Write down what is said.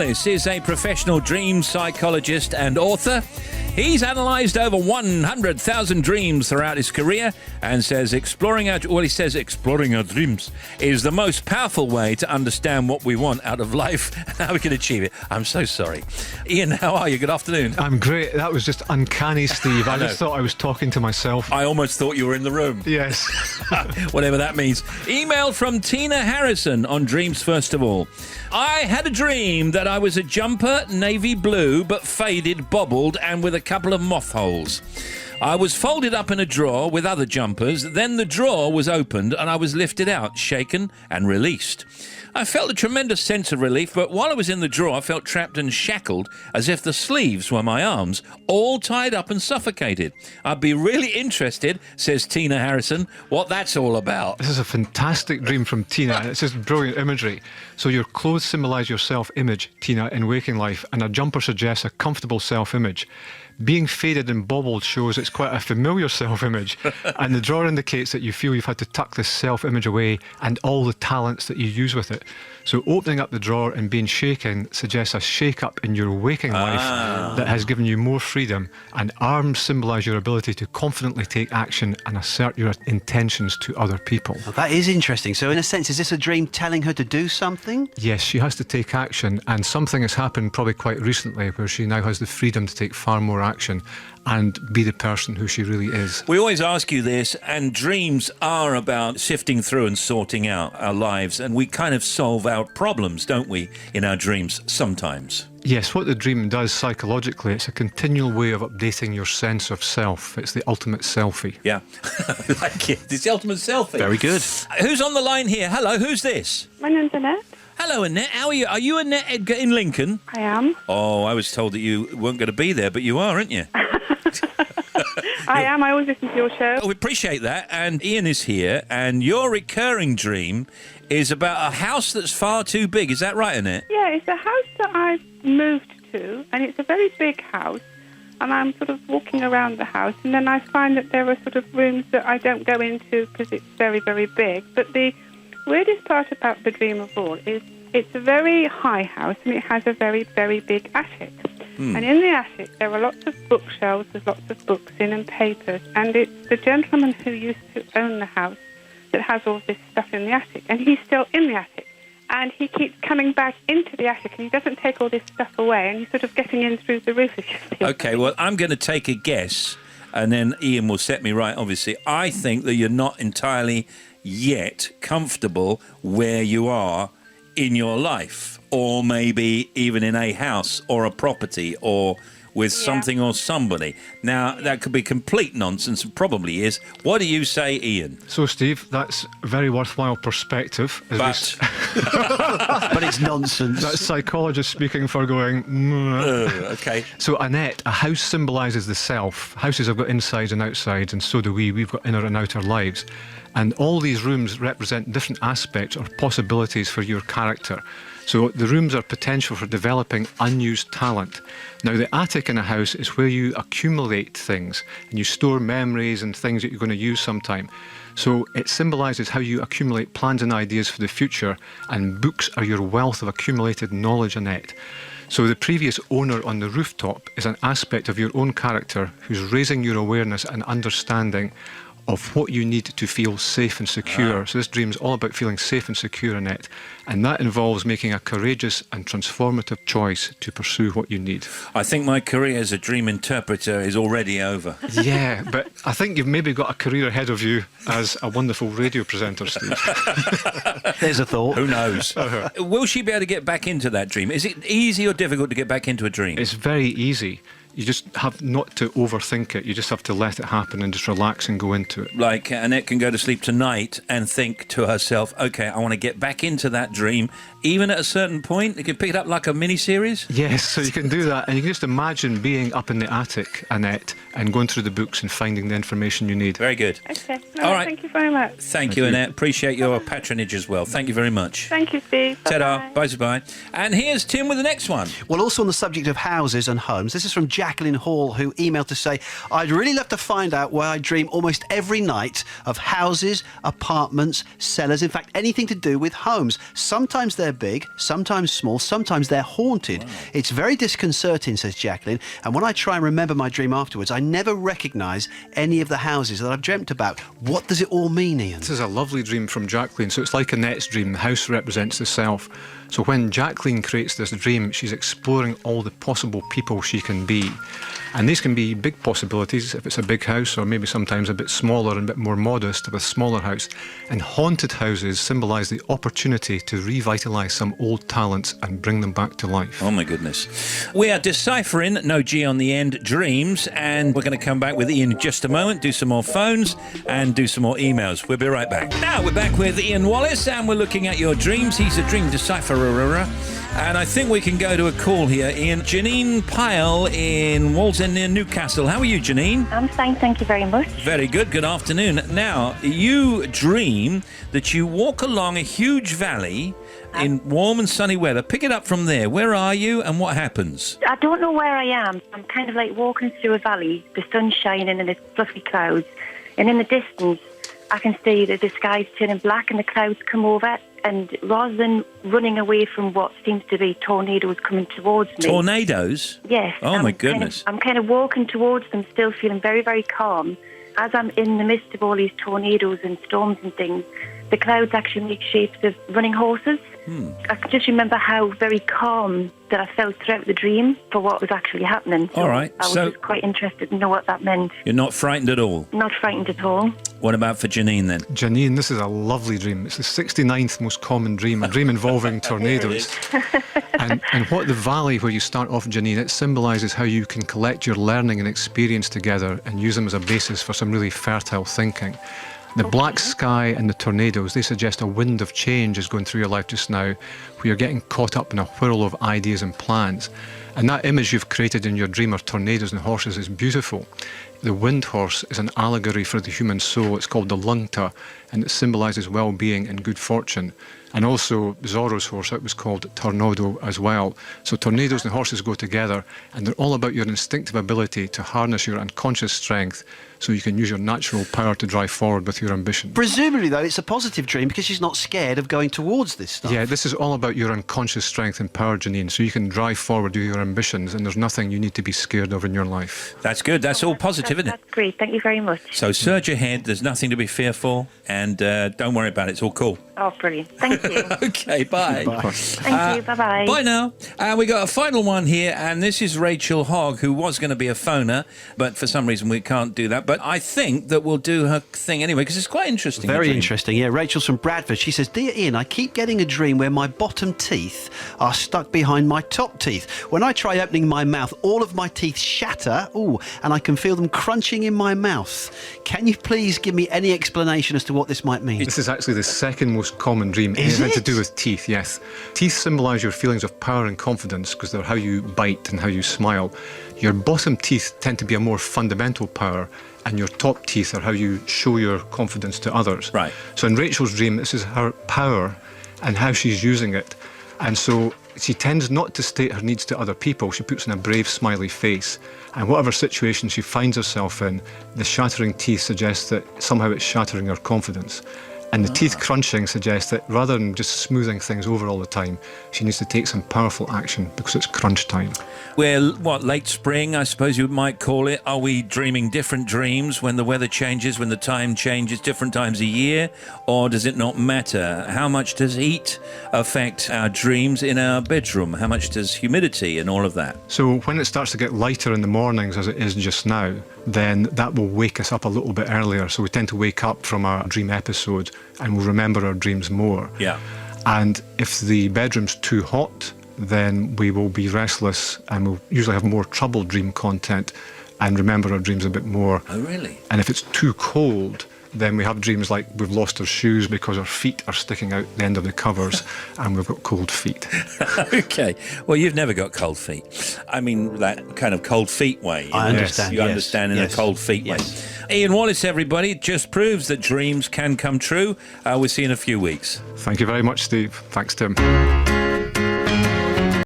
Wallace is a professional dream psychologist and author. He's analysed over 100,000 dreams throughout his career and says exploring our dreams is the most powerful way to understand what we want out of life and how we can achieve it. I'm so sorry. Ian, how are you? Good afternoon. I'm great. That was just uncanny, Steve. I just thought I was talking to myself. I almost thought you were in the room. Yes. Whatever that means. Email from Tina Harrison on Dreams First of All. I had a dream that I was a jumper, navy blue, but faded, bobbled, and with a couple of moth holes. I was folded up in a drawer with other jumpers. Then the drawer was opened and I was lifted out, shaken and released. I felt a tremendous sense of relief, but while I was in the drawer, I felt trapped and shackled as if the sleeves were my arms, all tied up and suffocated. I'd be really interested, says Tina Harrison, what that's all about. This is a fantastic dream from Tina, and it's just brilliant imagery. So your clothes symbolise your self-image, Tina, in waking life, and a jumper suggests a comfortable self-image. Being faded and bobbled shows it's quite a familiar self-image, and the drawer indicates that you feel you've had to tuck this self-image away and all the talents that you use with it. So opening up the drawer and being shaken suggests a shake-up in your waking life that has given you more freedom, and arms symbolise your ability to confidently take action and assert your intentions to other people. Well, that is interesting. So in a sense, is this a dream telling her to do something? Yes, she has to take action, and something has happened probably quite recently where she now has the freedom to take far more action and be the person who she really is. We always ask you this, and dreams are about sifting through and sorting out our lives, and we kind of solve our problems, don't we, in our dreams sometimes? Yes, what the dream does psychologically, it's a continual way of updating your sense of self. It's the ultimate selfie. Yeah, I like it. It's the ultimate selfie. Very good. Who's on the line here? Hello, who's this? My name's Annette. Hello, Annette. How are you? Are you Annette Edgar in Lincoln? I am. Oh, I was told that you weren't going to be there, but you are, aren't you? I am. I always listen to your show. Oh, we appreciate that. And Ian is here, and your recurring dream is about a house that's far too big. Is that right, Annette? Yeah, it's a house that I've moved to, and it's a very big house. And I'm sort of walking around the house, and then I find that there are sort of rooms that I don't go into because it's very, very big. But the weirdest part about the dream of all is it's a very high house, and it has a very, very big attic. And in the attic, there are lots of bookshelves with lots of books in and papers. And it's the gentleman who used to own the house that has all this stuff in the attic. And he's still in the attic. And he keeps coming back into the attic, and he doesn't take all this stuff away. And he's sort of getting in through the roof, if you see. Okay, well, I'm going to take a guess, and then Ian will set me right, obviously. I think that you're not entirely yet comfortable where you are in your life, or maybe even in a house or a property or with something or somebody. Now, that could be complete nonsense, and probably is. What do you say, Ian? So, Steve, that's a very worthwhile perspective. But But it's nonsense. That's psychologists speaking for going, okay. So, Annette, a house symbolises the self. Houses have got insides and outsides, and so do we. We've got inner and outer lives. And all these rooms represent different aspects or possibilities for your character. So the rooms are potential for developing unused talent. Now, the attic in a house is where you accumulate things and you store memories and things that you're going to use sometime. So it symbolises how you accumulate plans and ideas for the future, and books are your wealth of accumulated knowledge, Annette. So the previous owner on the rooftop is an aspect of your own character who's raising your awareness and understanding of what you need to feel safe and secure. So this dream is all about feeling safe and secure, Annette. And that involves making a courageous and transformative choice to pursue what you need. I think my career as a dream interpreter is already over. Yeah, but I think you've maybe got a career ahead of you as a wonderful radio presenter, Steve. There's a thought. Who knows? Will she be able to get back into that dream? Is it easy or difficult to get back into a dream? It's very easy. You just have not to overthink it. You just have to let it happen and just relax and go into it. Like Annette can go to sleep tonight and think to herself, OK, I want to get back into that dream. Even at a certain point, you can pick it up like a mini-series? Yes, so you can do that. And you can just imagine being up in the attic, Annette, and going through the books and finding the information you need. Very good. Okay. All right. Thank you very much. Thank you, Annette. Appreciate your patronage as well. Thank you very much. Thank you, Steve. Ta-da. Bye-bye. Bye-bye. And here's Tim with the next one. Well, also on the subject of houses and homes, this is from Jack Jacqueline Hall, who emailed to say, I'd really love to find out why I dream almost every night of houses, apartments, cellars, in fact, anything to do with homes. Sometimes they're big, sometimes small, sometimes they're haunted. Wow. It's very disconcerting, says Jacqueline, and when I try and remember my dream afterwards, I never recognise any of the houses that I've dreamt about. What does it all mean, Ian? This is a lovely dream from Jacqueline. So it's like Annette's dream. The house represents the self. So when Jacqueline creates this dream, she's exploring all the possible people she can be. And these can be big possibilities if it's a big house, or maybe sometimes a bit smaller and a bit more modest if a smaller house. And haunted houses symbolise the opportunity to revitalise some old talents and bring them back to life. Oh my goodness. We are deciphering, no G on the end, dreams, and we're going to come back with Ian in just a moment, do some more phones and do some more emails. We'll be right back. Now we're back with Ian Wallace and we're looking at your dreams. He's a dream decipherer. And I think we can go to a call here. Ian, Janine Pyle in Wallsend near Newcastle. How are you, Janine? I'm fine, thank you very much. Very good. Good afternoon. Now, you dream that you walk along a huge valley in warm and sunny weather. Pick it up from there. Where are you and what happens? I don't know where I am. I'm kind of like walking through a valley, the sun's shining and there's fluffy clouds. And in the distance, I can see that the sky's turning black and the clouds come over. And rather than running away from what seems to be tornadoes coming towards me... Tornadoes? Yes. Oh, my goodness. I'm kind of walking towards them, still feeling very, very calm. As I'm in the midst of all these tornadoes and storms and things, the clouds actually make shapes of running horses. I can just remember how very calm that I felt throughout the dream for what was actually happening. So all right. I was just quite interested to know what that meant. You're not frightened at all? Not frightened at all. What about for Janine then? Janine, this is a lovely dream. It's the 69th most common dream, a dream involving tornadoes. and what the valley where you start off, Janine, it symbolises how you can collect your learning and experience together and use them as a basis for some really fertile thinking. The black sky and the tornadoes, they suggest a wind of change is going through your life just now, where you're getting caught up in a whirl of ideas and plans. And that image you've created in your dream of tornadoes and horses is beautiful. The wind horse is an allegory for the human soul. It's called the lungta, and it symbolises well-being and good fortune. And also Zorro's horse, it was called Tornado as well. So tornadoes and horses go together, and they're all about your instinctive ability to harness your unconscious strength so you can use your natural power to drive forward with your ambition. Presumably, though, it's a positive dream because she's not scared of going towards this stuff. Yeah, this is all about your unconscious strength and power, Janine, so you can drive forward with your ambitions, and there's nothing you need to be scared of in your life. That's good. That's all positive, isn't it? That's great. Thank you very much. So surge ahead. There's nothing to be fearful, and don't worry about it. It's all cool. Oh, brilliant. Thank you. Okay, bye. Thank you. Bye-bye. Bye now. We got a final one here, and this is Rachel Hogg, who was going to be a phoner, but for some reason we can't do that. But I think that we'll do her thing anyway, because it's quite interesting. Very interesting, yeah. Rachel's from Bradford. She says, Dear Ian, I keep getting a dream where my bottom teeth are stuck behind my top teeth. When I try opening my mouth, all of my teeth shatter, and I can feel them crunching in my mouth. Can you please give me any explanation as to what this might mean? This is actually the second most common dream. Is it? it? To do with teeth, yes. Teeth symbolise your feelings of power and confidence because they're how you bite and how you smile. Your bottom teeth tend to be a more fundamental power, and your top teeth are how you show your confidence to others. Right. So in Rachel's dream, this is her power and how she's using it. And so she tends not to state her needs to other people. She puts on a brave, smiley face. And whatever situation she finds herself in, the shattering teeth suggests that somehow it's shattering her confidence. And the teeth crunching suggests that rather than just smoothing things over all the time, she needs to take some powerful action because it's crunch time. We're, late spring, I suppose you might call it. Are we dreaming different dreams when the weather changes, when the time changes, different times a year? Or does it not matter? How much does heat affect our dreams in our bedroom? How much does humidity and all of that? So when it starts to get lighter in the mornings, as it is just now, then that will wake us up a little bit earlier. So we tend to wake up from a dream episode and we'll remember our dreams more. Yeah. And if the bedroom's too hot, then we will be restless and we'll usually have more troubled dream content and remember our dreams a bit more. Oh, really? And if it's too cold, then we have dreams like we've lost our shoes because our feet are sticking out the end of the covers and we've got cold feet. Okay. Well, you've never got cold feet. I mean, that kind of cold feet way. I understand. You understand in a cold feet way. Ian Wallace, everybody. It just proves that dreams can come true. We'll see you in a few weeks. Thank you very much, Steve. Thanks, Tim.